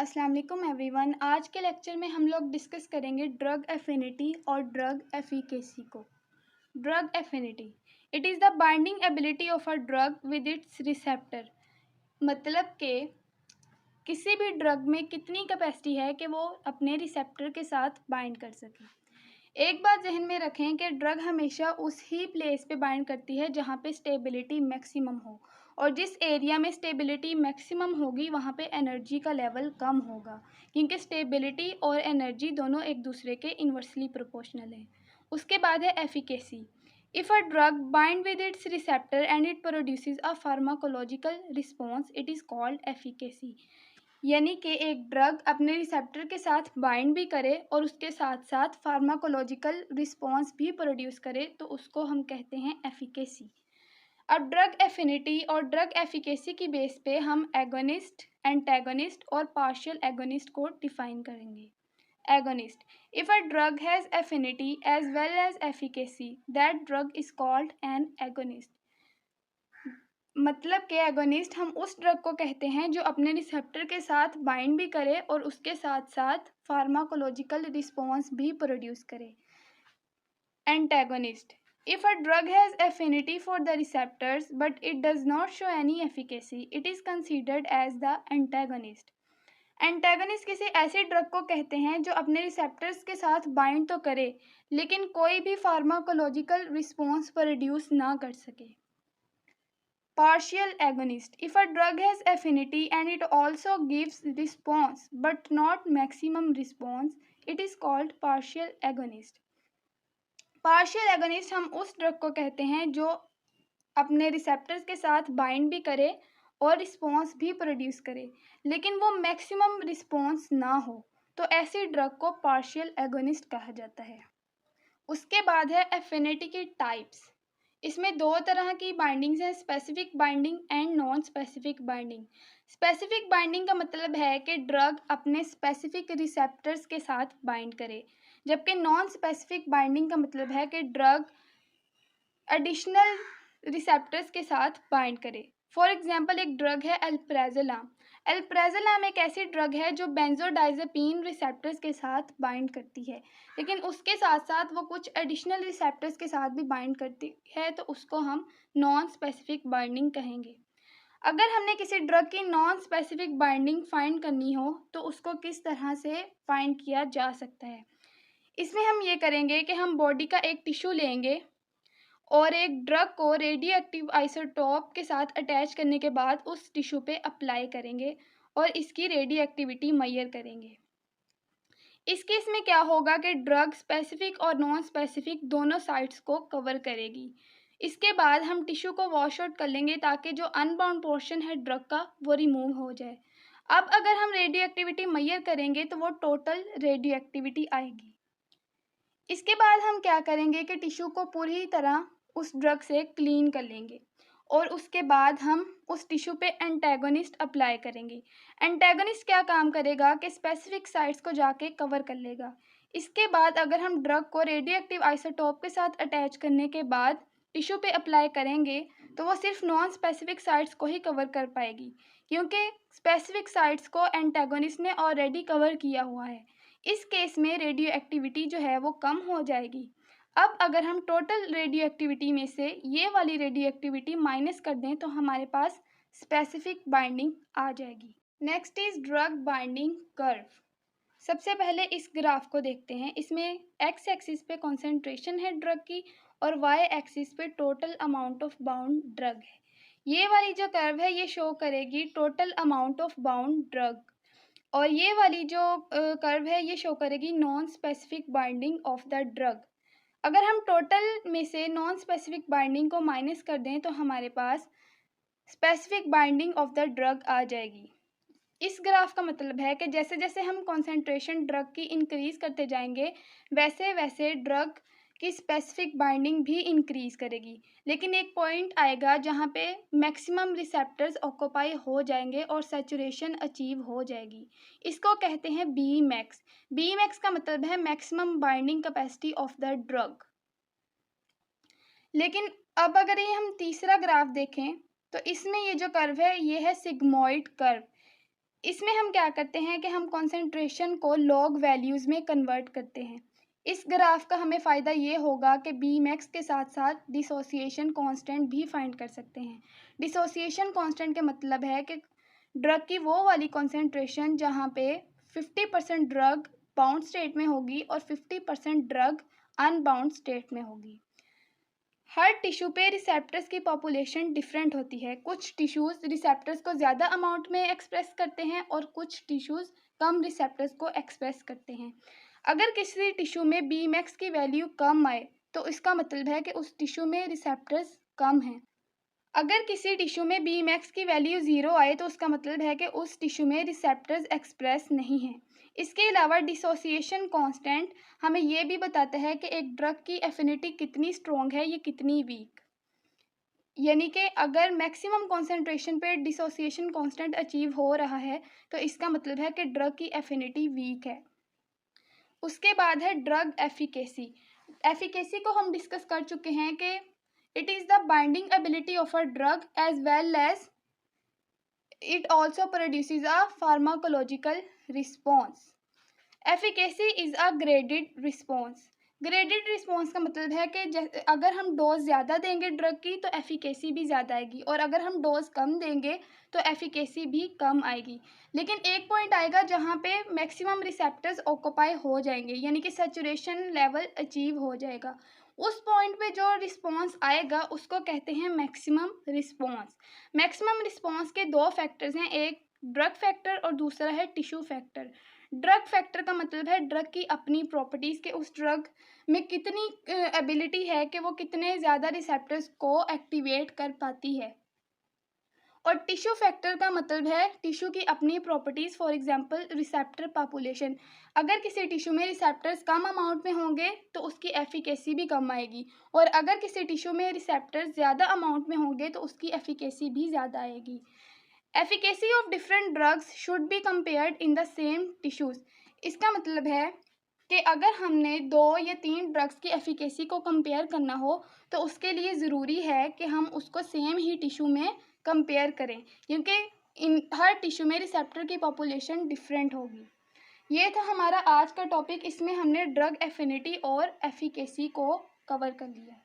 अस्सलाम वालेकुम एवरीवन। आज के लेक्चर में हम लोग डिस्कस करेंगे ड्रग एफिनिटी और ड्रग एफिकेसी को। Drug affinity, it is the binding ability of a drug with its receptor. मतलब कि किसी भी ड्रग में कितनी कैपेसिटी है कि वो अपने रिसेप्टर के साथ बाइंड कर सके। एक बात जहन में रखें कि ड्रग हमेशा उस ही प्लेस पे बाइंड करती है जहाँ पे स्टेबिलिटी मैक्सिमम हो, और जिस एरिया में स्टेबिलिटी मैक्सिमम होगी वहाँ पे एनर्जी का लेवल कम होगा, क्योंकि स्टेबिलिटी और एनर्जी दोनों एक दूसरे के इन्वर्सली प्रोपोर्शनल हैं। उसके बाद है efficacy. If a drug bind with its receptor and it produces a pharmacological response, it is called efficacy. यानी कि एक ड्रग अपने रिसेप्टर के साथ बाइंड भी करे और उसके साथ साथ फार्माकोलॉजिकल रिस्पॉन्स भी प्रोड्यूस करे, तो उसको हम कहते हैं एफिकेसी। अब ड्रग एफिनिटी और ड्रग एफिकेसी की बेस पे हम एगोनिस्ट, एंटागोनिस्ट और पार्शियल एगोनिस्ट को डिफाइन करेंगे। Agonist, if a drug has affinity as well as efficacy, that drug is called an agonist. मतलब कि एगोनिस्ट हम उस ड्रग को कहते हैं जो अपने रिसेप्टर के साथ बाइंड भी करे और उसके साथ साथ फार्माकोलॉजिकल रिस्पॉन्स भी प्रोड्यूस करे। Antagonist, if a drug has affinity for the receptors but it does not show any efficacy, it is considered as the antagonist. Antagonist किसी ऐसे ड्रग को कहते हैं जो अपने रिसेप्टर्स के साथ बाइंड तो करे लेकिन कोई भी फार्माकोलॉजिकल रिस्पॉन्स प्रोड्यूस ना कर सके। Partial agonist, if a drug has affinity and it also gives response but not maximum response, it is called partial agonist. Partial agonist हम उस ड्रग को कहते हैं जो अपने रिसेप्टर्स के साथ बाइंड भी करे और रिस्पॉन्स भी प्रोड्यूस करे लेकिन वो मैक्सिमम रिस्पॉन्स ना हो, तो ऐसी ड्रग को पार्शियल एगोनिस्ट कहा जाता है। उसके बाद है एफिनिटी की टाइप्स। इसमें दो तरह की बाइंडिंग्स हैं, specific binding and non specific binding. Specific binding का मतलब है कि ड्रग अपने स्पेसिफिक रिसेप्टर्स के साथ बाइंड करे, जबकि नॉन स्पेसिफिक बाइंडिंग का मतलब है कि ड्रग एडिशनल रिसेप्टर्स के साथ बाइंड करे। फॉर एग्जांपल एक ड्रग है अल्प्राजोलाम। अल्प्राजोलाम एक ऐसी ड्रग है जो बेंजोडाइजेपीन रिसेप्टर्स के साथ बाइंड करती है, लेकिन उसके साथ साथ वो कुछ एडिशनल रिसेप्टर्स के साथ भी बाइंड करती है, तो उसको हम नॉन स्पेसिफिक बाइंडिंग कहेंगे। अगर हमने किसी ड्रग की नॉन स्पेसिफिक बाइंडिंग फाइंड करनी हो तो उसको किस तरह से फाइंड किया जा सकता है। इसमें हम ये करेंगे कि हम बॉडी का एक टिश्यू लेंगे और एक ड्रग को रेडियो एक्टिव आइसोटोप के साथ अटैच करने के बाद उस टिश्यू पे अप्लाई करेंगे और इसकी रेडियो एक्टिविटी मेजर करेंगे। इस केस में क्या होगा कि ड्रग स्पेसिफिक और नॉन स्पेसिफिक दोनों साइट्स को कवर करेगी। इसके बाद हम टिश्यू को वॉश आउट कर लेंगे ताकि जो अनबाउंड पोर्शन है ड्रग का वो रिमूव हो जाए। अब अगर हम रेडियो एक्टिविटी मेजर करेंगे तो वो टोटल रेडियो एक्टिविटी आएगी। इसके बाद हम क्या करेंगे कि टिश्यू को पूरी तरह उस ड्रग से क्लीन कर लेंगे और उसके बाद हम उस टिश्यू पे एंटागोनिस्ट अप्लाई करेंगे। एंटागोनिस्ट क्या काम करेगा कि स्पेसिफिक साइट्स को जाके कवर कर लेगा। इसके बाद अगर हम ड्रग को रेडियो एक्टिव आइसोटोप के साथ अटैच करने के बाद टिश्यू पे अप्लाई करेंगे तो वो सिर्फ नॉन स्पेसिफिक साइट्स को ही कवर कर पाएगी, क्योंकि स्पेसिफिक साइट्स को एंटागोनिस्ट ने ऑलरेडी कवर किया हुआ है। इस केस में रेडियो एक्टिविटी जो है वो कम हो जाएगी। अब अगर हम टोटल रेडियो एक्टिविटी में से ये वाली रेडियो एक्टिविटी माइनस कर दें तो हमारे पास स्पेसिफिक बाइंडिंग आ जाएगी। Next is drug binding curve. सबसे पहले इस ग्राफ को देखते हैं। इसमें एक्स एक्सिस पे कॉन्सेंट्रेशन है ड्रग की और वाई एक्सिस पे total amount of bound drug है। ये वाली जो कर्व है ये शो करेगी total amount of bound drug, और ये वाली जो कर्व है ये शो करेगी non specific binding of the drug. अगर हम टोटल में से नॉन स्पेसिफिक बाइंडिंग को माइनस कर दें तो हमारे पास specific binding of the drug आ जाएगी। इस ग्राफ का मतलब है कि जैसे जैसे हम कॉन्सेंट्रेशन ड्रग की इंक्रीज़ करते जाएंगे वैसे वैसे ड्रग की स्पेसिफिक बाइंडिंग भी इंक्रीज़ करेगी, लेकिन एक पॉइंट आएगा जहाँ पे मैक्सिमम रिसेप्टर्स ऑक्यूपाई हो जाएंगे और सैचुरेशन अचीव हो जाएगी। इसको कहते हैं बी मैक्स। बी मैक्स का मतलब है maximum binding capacity of the drug. लेकिन अब अगर ये हम तीसरा ग्राफ देखें तो इसमें ये जो कर्व है ये है सिग्मोइड कर्व। इसमें हम क्या करते हैं कि हम कॉन्सेंट्रेशन को लॉग वैल्यूज़ में कन्वर्ट करते हैं। इस ग्राफ का हमें फ़ायदा ये होगा कि बी मैक्स के साथ साथ डिसोसिएशन कांस्टेंट भी फाइंड कर सकते हैं। डिसोसिएशन कांस्टेंट के मतलब है कि ड्रग की वो वाली कॉन्सेंट्रेशन जहाँ पे 50% ड्रग बाउंड स्टेट में होगी और 50% ड्रग अनबाउंड स्टेट में होगी। हर टिश्यू पे रिसेप्टर्स की पॉपुलेशन डिफरेंट होती है। कुछ टिश्यूज़ रिसेप्टर्स को ज़्यादा अमाउंट में एक्सप्रेस करते हैं और कुछ टिश्यूज़ कम रिसेप्टर्स को एक्सप्रेस करते हैं। अगर किसी टिश्यू में बी मैक्स की वैल्यू कम आए तो इसका मतलब है कि उस टिश्यू में रिसेप्टर्स कम हैं। अगर किसी टिश्यू में बी मैक्स की वैल्यू ज़ीरो आए तो उसका मतलब है कि उस टिश्यू में रिसेप्टर्स एक्सप्रेस नहीं हैं। इसके अलावा डिसोसिएशन कांस्टेंट हमें ये भी बताता है कि एक ड्रग की एफिनिटी कितनी स्ट्रॉन्ग है या कितनी वीक। यानी कि अगर मैक्सिमम कॉन्सेंट्रेशन पे डिसोसिएशन कांस्टेंट अचीव हो रहा है तो इसका मतलब है कि ड्रग की एफिनिटी वीक है। उसके बाद है ड्रग एफिकेसी। एफिकेसी को हम डिस्कस कर चुके हैं कि it is the binding ability of a drug as well as it also produces a pharmacological response. Efficacy is a graded response. Graded response का मतलब है कि अगर हम डोज ज़्यादा देंगे ड्रग की तो एफिकेसी भी ज़्यादा आएगी और अगर हम डोज कम देंगे तो एफिकेसी भी कम आएगी। लेकिन एक पॉइंट आएगा जहाँ पे मैक्सिमम रिसेप्टर्स ऑक्यूपाई हो जाएंगे यानी कि सैचुरेशन लेवल अचीव हो जाएगा। उस पॉइंट पे जो रिस्पॉन्स आएगा उसको कहते हैं मैक्सिमम रिस्पॉन्स। मैक्सिमम रिस्पॉन्स के दो फैक्टर्स हैं, एक ड्रग फैक्टर और दूसरा है टिश्यू फैक्टर। ड्रग फैक्टर का मतलब है ड्रग की अपनी प्रॉपर्टीज़ के उस ड्रग में कितनी एबिलिटी है कि वो कितने ज़्यादा रिसेप्टर्स को एक्टिवेट कर पाती है। और टिश्यू फैक्टर का मतलब है टिश्यू की अपनी properties, for example receptor population. अगर किसी टिश्यू में रिसेप्टर्स कम अमाउंट में होंगे तो उसकी एफिकेसी भी कम आएगी और अगर किसी टिश्यू में रिसेप्टर्स ज़्यादा अमाउंट में होंगे तो उसकी एफिकेसी भी ज़्यादा आएगी। Efficacy of different drugs should be compared in the same tissues. इसका मतलब है कि अगर हमने 2 या 3 ड्रग्स की एफिकेसी को कंपेयर करना हो तो उसके लिए ज़रूरी है कि हम उसको सेम ही टिश्यू में कंपेयर करें क्योंकि इन हर टिश्यू में रिसेप्टर की पॉपुलेशन डिफरेंट होगी। ये था हमारा आज का टॉपिक। इसमें हमने ड्रग एफिनिटी और एफिकेसी को कवर कर लिया।